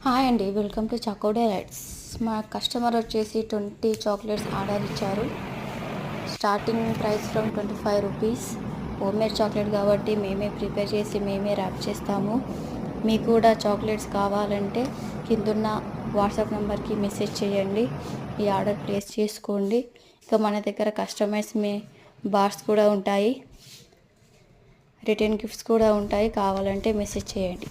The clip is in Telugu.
హాయ్ అండి, వెల్కమ్ టు చాకో డైలైట్స్. మా కస్టమర్ వచ్చేసి 20 చాక్లెట్స్ ఆర్డర్ ఇచ్చారు. Starting price from 25 rupees. Homemade chocolate కాబట్టి మేమే ప్రిపేర్ చేసి మేమే ర్యాప్ చేస్తాము. మీకు కూడా చాక్లెట్స్ కావాలంటే కిందున్న వాట్సాప్ నెంబర్కి మెసేజ్ చేయండి, ఈ ఆర్డర్ ప్లేస్ చేసుకోండి. ఇక మన దగ్గర కస్టమైజ్ బార్స్ కూడా ఉంటాయి, రిటర్న్ గిఫ్ట్స్ కూడా ఉంటాయి. కావాలంటే మెసేజ్ చేయండి.